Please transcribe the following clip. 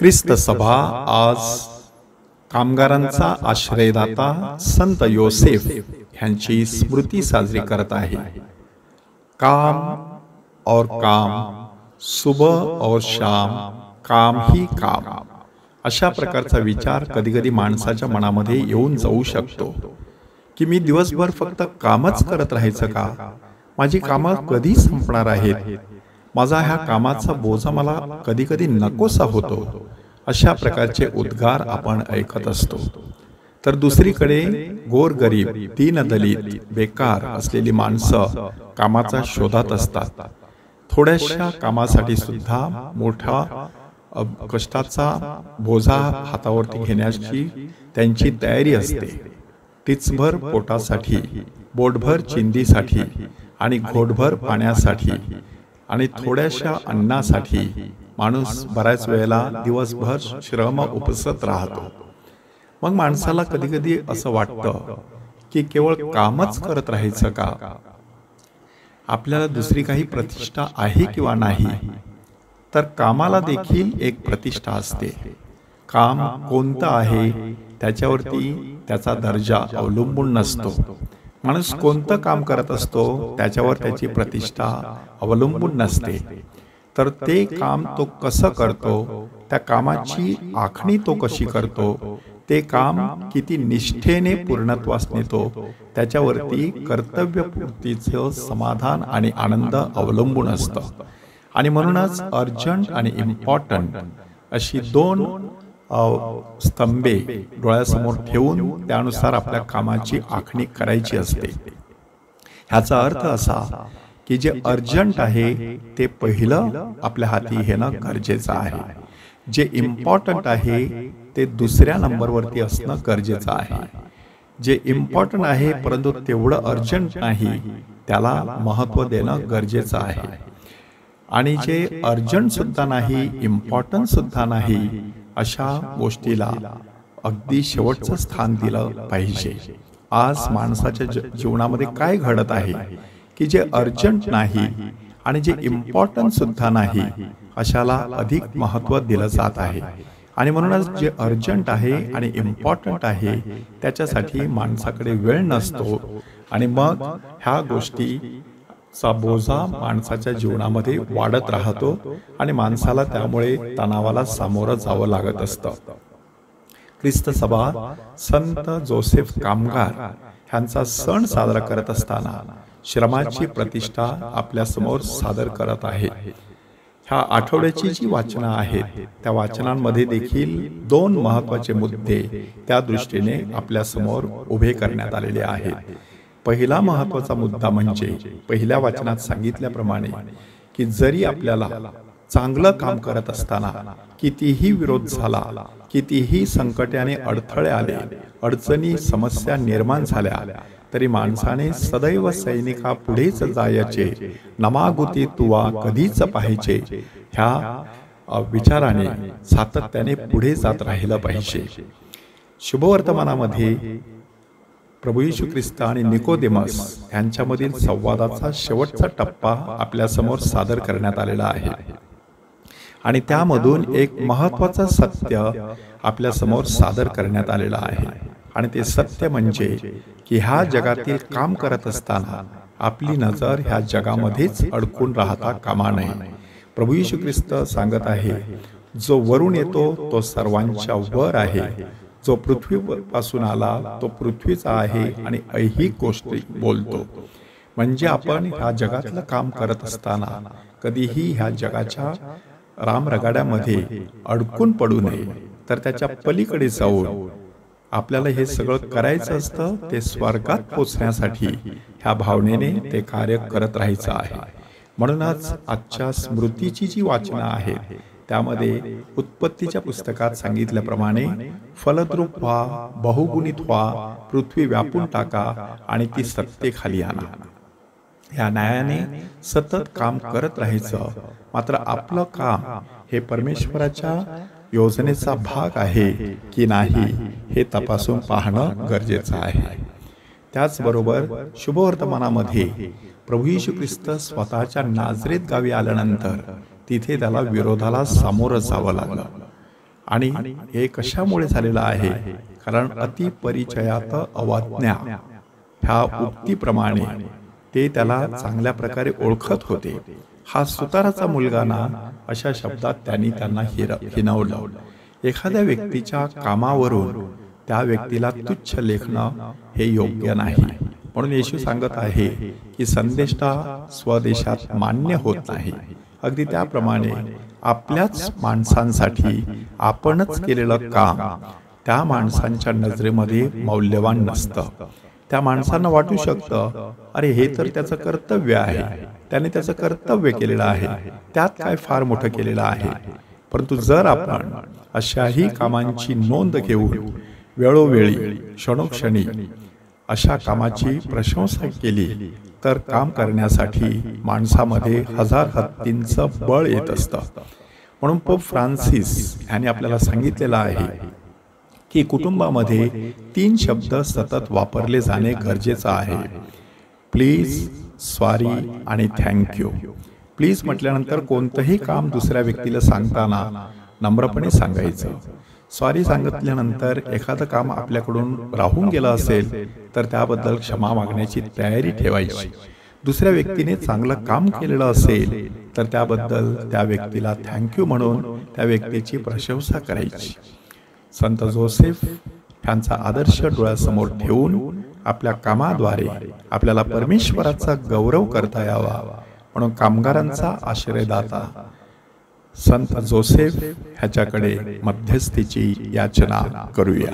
ख्रिस्त सभा आज कामगारांचा आश्रयदाता संत योसेफ यांची स्मृती साजरी करत आहे। काम और काम, सुबह और शाम, काम ही काम, अशा प्रकारचा विचार कधी कधी माणसाच्या मनामध्ये येऊन जाऊ शकतो की मी दिवसभर फक्त कामच करत राहायचं का? माझी कामं कधी संपणार आहेत? माझा ह्या कामाचा बोजा मला कधी कधी नकोसा होतो। अशा प्रकारचे उद्गार आपण ऐकत असतो। तर दुसरीकडे गोरगरीब, दीनदलित, बेकार असलेली माणसं कामाचा शोधात असतात। थोड्याशा कामासाठी सुद्धा मोठा कष्टाचा बोजा हातावरती घेण्याची त्यांची तयारी असते। टिचभर पोटासाठी, बोटभर चिंधीसाठी आणि घोटभर पाण्यासाठी आणि थोड्याशा अन्नासाठी माणूस बऱ्याच वेळेला दिवसभर श्रम उपसत राहतो। मग माणसाला कधी कधी असं वाटतं की केवळ कामच करत राहायचं का? आपल्याला दुसरी काही प्रतिष्ठा आहे किंवा नाही? तर कामाला देखील एक प्रतिष्ठा असते। काम कोणतं आहे त्याच्यावरती त्याचा दर्जा अवलंबून नसतो। माणूस कोणतं काम करत असतो त्याच्यावर त्याची प्रतिष्ठा अवलंबून नसते। तर ते काम तो कसं करतो, त्या कामाची आखणी तो कशी करतो, ते काम किती निष्ठेने पूर्णत्वास नेतो त्याच्यावरती कर्तव्यपूर्तीचं समाधान आणि आनंद अवलंबून असतं। आणि म्हणूनच अर्जंट आणि इम्पॉर्टंट अशी दोन स्तंभे डोळ्यासमोर ठेवून त्यानुसार आपल्या कामाची आखणी करायची असते। ह्याचा अर्थ असा की जे अर्जंट आहे ते पहिलं आपल्या हाती घेणं गरजेचं आहे। जे इम्पॉर्टंट आहे ते दुसऱ्या नंबरवरती असणं गरजेचं आहे। जे इम्पॉर्टंट आहे परंतु तेवढं अर्जंट नाही त्याला महत्त्व देणं गरजेचं आहे। आणि जे अर्जंट सुद्धा नाही, इम्पॉर्टंट सुद्धा नाही, अशा गोष्टीला अगदी शेवटचं स्थान दिलं पाहिजे। आज माणसाच्या जीवनामध्ये काय घडत आहे की जे अर्जंट नाही आणि जे इम्पॉर्टंट सुद्धा नाही अशाला अधिक महत्त्व दिलं जात आहे। आणि म्हणूनच जे अर्जंट आहे आणि इम्पॉर्टंट आहे त्याच्यासाठी माणसाकडे वेळ नसतो आणि मग ह्या गोष्टीचा बोजा माणसाच्या जीवनामध्ये वाढत राहतो आणि माणसाला त्यामुळे तणावाला सामोरं जावं लागत असतं। ख्रिस्त सभा संत जोसेफ कामगार ह्यांचा सण साजरा करत असताना श्रमाची प्रतिष्ठा आपल्या समोर सादर करत आहे। ह्या आठवड्याची जी वाचनं आहेत त्या वाचनांमध्ये देखील दोन महत्त्वाचे मुद्दे त्या दृष्टीने आपल्या समोर उभे करण्यात आलेले आहेत। पहिला महत्त्वाचा मुद्दा म्हणजे पहिल्या वाचनात सांगितल्याप्रमाणे की जरी आपल्याला चांगलं काम करत असताना कितीही विरोध झाला, कितीही संकटाने अडथळे आले, अडचणी समस्या निर्माण झाल्या तरी माणसाने सदैव सैनिका पुढेच जायचे, नमागुती तुवा कधीच पाहायचे ह्या विचाराने सातत्याने पुढे जात राहिलं पाहिजे। शुभवर्तमानामध्ये प्रभू येशू ख्रिस्त आणि निकोदेमस यांच्यामधील संवादाचा शेवटचा टप्पा आपल्यासमोर सादर करण्यात आलेला आहे आणि त्यामधून एक महत्त्वाचं सत्य आपल्यासमोर सादर करण्यात आलेलं आहे। आणि ते सत्य म्हणजे की ह्या जगातील काम करत असताना आपली नजर ह्या जगामध्येच अडकून राहता कामा नये। प्रभू येशू ख्रिस्त सांगत आहे, जो वरून येतो तो सर्वांच्या वर आहे, जो पृथ्वीपासून आला तो पृथ्वीचा आहे आणि ऐहिक गोष्टी बोलतो। म्हणजे आपण ह्या जगातलं काम करत असताना कधीही ह्या जगाच्या रामरगाड्यामध्ये अडकून पडू नये, तर त्याच्या पलीकडे जाऊन आपल्याला हे सगळं करायचं असतं। ते स्वर्गात पोचण्यासाठी ह्या भावनेने ते कार्य करत राहायचं आहे। म्हणूनच आजच्या स्मृतीची जी वाचनं आहेत त्यामध्ये उत्पत्तीच्या पुस्तकात सांगितल्याप्रमाणे फलद्रूप व्हा, बहुगुणित व्हा, पृथ्वी व्यापून टाका आणि ती सत्तेखाली आणा। ह्या न्यायाने सतत काम करत राहायचं। मात्र आपलं काम हे परमेश्वराच्या योजनेचा भाग आहे की नाही हे तपासून पाहणं गरजेचं आहे। त्याचबरोबर शुभवर्तमानामध्ये प्रभू येशू ख्रिस्त स्वतःच्या नाझरेत गावी आल्यानंतर तिथे त्याला विरोधाला सामोरं जावं लागलं। आणि हे कशामुळे झालेलं आहे? कारण अतिपरिचयात अवज्ञा ह्या उक्तीप्रमाणे ते त्याला चांगल्या प्रकारे ओळखत होते. हा सुताराचा मुलगा ना, अशा शब्दात त्यांना हिणवलं. एखाद्या व्यक्तीच्या कामावरून त्या व्यक्तीला तुच्छ लेखणं हे योग्य नाही. म्हणून येशू सांगत आहे की संदेष्टा स्वदेशात मान्य होत नाही. अगदी त्याप्रमाणे आपल्याच माणसांसाठी आपणच केलेलं काम त्या माणसांच्या नजरेमध्ये मौल्यवान नसतं. त्या माणसांना वाटू शकतं, अरे हे तर त्याचं कर्तव्य आहे, त्याने त्याचं कर्तव्य केलेलं आहे, त्यात काय फार मोठं केलेलं आहे. परंतु जर आपण अशाही कामांची नोंद घेऊन वेळोवेळी क्षणोक्षणी अशा कामाची प्रशंसा केली तर काम करण्यासाठी माणसामध्ये हजार हत्तींचं बळ येत असतं. म्हणून पोप फ्रान्सिस यांनी आपल्याला सांगितलेलं आहे की कुटुंबामध्ये 3 शब्द सतत वापरले जाणे गरजेचं आहे. प्लीज, सॉरी आणि थँक्यू. प्लीज म्हटल्यानंतर कोणतंही काम दुसऱ्या व्यक्तीला सांगताना नम्रपणे सांगायचं. सॉरी सांगितल्यानंतर एखादं काम आपल्याकडून राहून गेलं असेल तर त्याबद्दल क्षमा मागण्याची तयारी ठेवायची. दुसऱ्या व्यक्तीने चांगलं काम केलेलं असेल तर त्याबद्दल त्या व्यक्तीला थँक्यू म्हणून त्या व्यक्तीची प्रशंसा करायची. संत जोसेफ यांचा आदर्श डोळ्यासमोर ठेवून आपल्या कामाद्वारे आपल्याला परमेश्वराचा गौरव करता यावा म्हणून कामगारांचा आश्रयदाता संत जोसेफ ह्याच्याकडे मध्यस्थीची याचना करूया.